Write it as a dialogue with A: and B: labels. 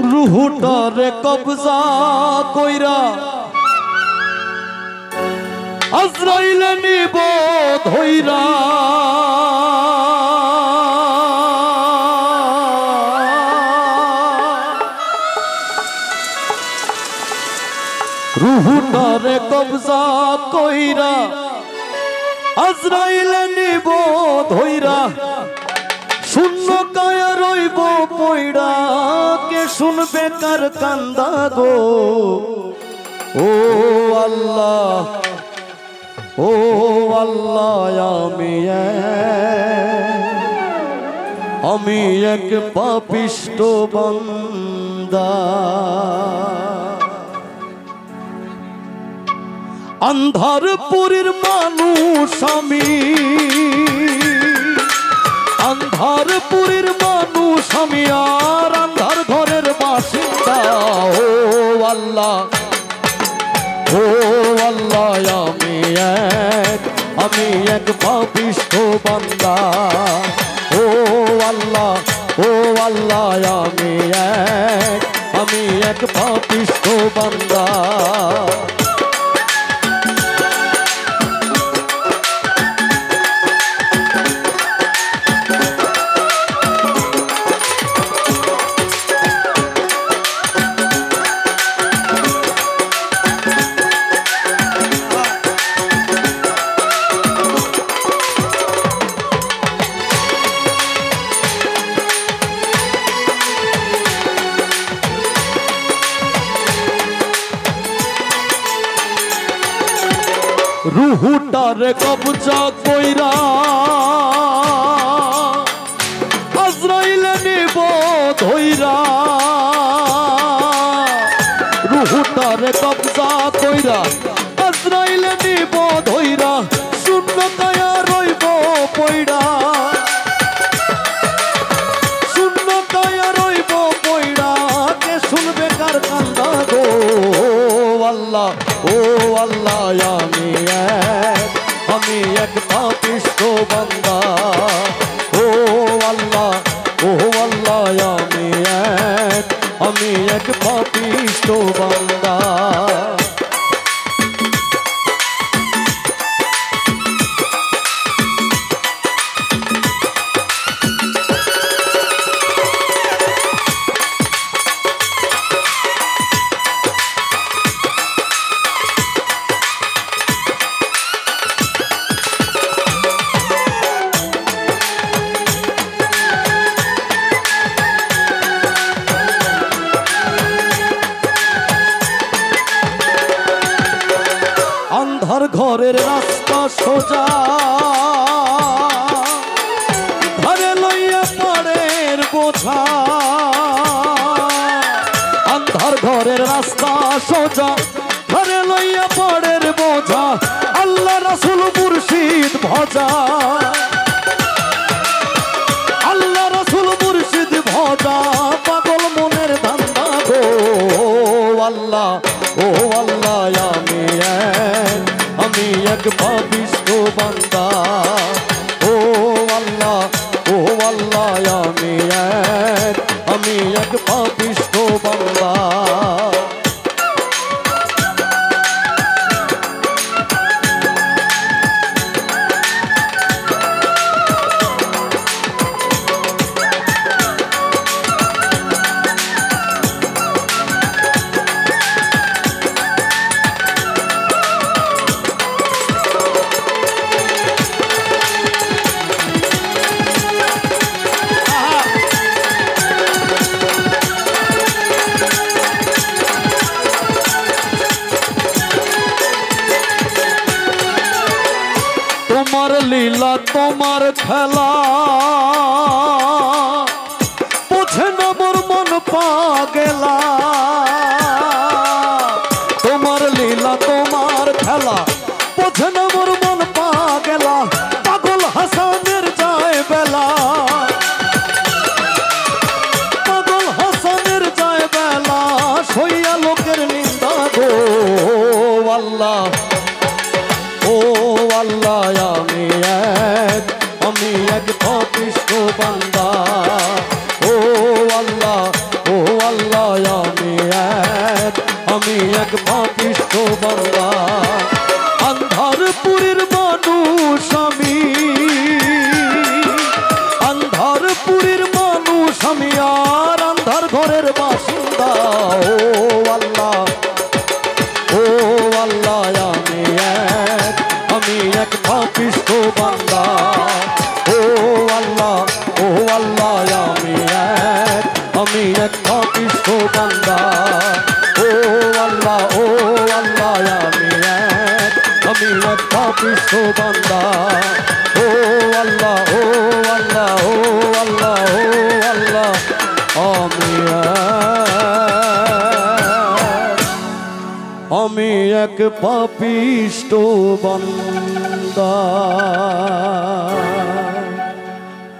A: রুহুটারে কবজা কইরা আজরাইলে নিব ধইরা রুহুটারে কবজা কইরা আজরাইলে নিব ধইরা শূন্য কায়া রইব পয়ড়া কে শুনবে কার কান্দা গো ও আল্লাহ ও আল্লাহ আমি এক পাপিষ্ট বান্দা আন্ধারপুরের মানুষ আমি আন্ধারপুরের মানুষ আমি আর আন্ধার ঘরের বাসিন্দা ও আল্লাহ আমি এক পাপিষ্ঠ বান্দা ও আল্লাহ আমি এক পাপিষ্ঠ বান্দা রুহুটারে কবজা কইরা আজরাইলে নিব ধইরা রুহুটারে কবজা কইরা আজরাইলে নিব ধইরা শূন্য কায়া রইব পয়ড়া শূন্য কায়া রইব পয়ড়া কে শুনবে কার কান্দা গো আল্লাহ ও আল্লাহ আমি এক পাপিষ্ঠ বান্দা ও আল্লাহ আমি এক পাপিষ্ঠ বান্দা আন্ধার ঘরের রাস্তা সোজা ঘরে লইয়া পাড়ের বোঝা আন্ধার ঘরের রাস্তা সোজা ঘরে লইয়া পাড়ের বোঝা আল্লাহ রাসূল মুর্শিদ ভজা আল্লাহ রাসূল মুর্শিদ ভজা পাগল মনের ধান্দা গো আল্লাহ আমি এক পাপিষ্ঠ বান্দা ও আল্লাহ আমি এক পাপিষ্ঠ বান্দা তোমার লীলা তোমার খেলা বুঝে না মোর মন পাগলা তোমার লীলা তোমার খেলা বুঝে না মোর মন পাগলা পাগল হাসানের যায় বেলা পাগল হাসানের যায় বেলা সইয়া লোকের নিন্দা গো আল্লাহ ও আল্লাহ আমি এক পাপিষ্ঠ পুরীর মানুষ আমি, আন্ধার পুরীর মানুষ আমি, আর আন্ধার ঘরের বাসিন্দা। ও আল্লাহ, ও আল্লাহ, আমি এক পাপিষ্ঠ বান্দা। ও আল্লাহ, ও আল্লাহ, আমি এক পাপিষ্ঠ বান্দা। ও আল্লাহ, ও আল্লাহ, আমি এক পাপিষ্ঠ বান্দা। ও আল্লাহ, ও আল্লাহ, ও আল্লাহ, ও আল্লাহ, আমি এক পাপিষ্ঠ বান্দা।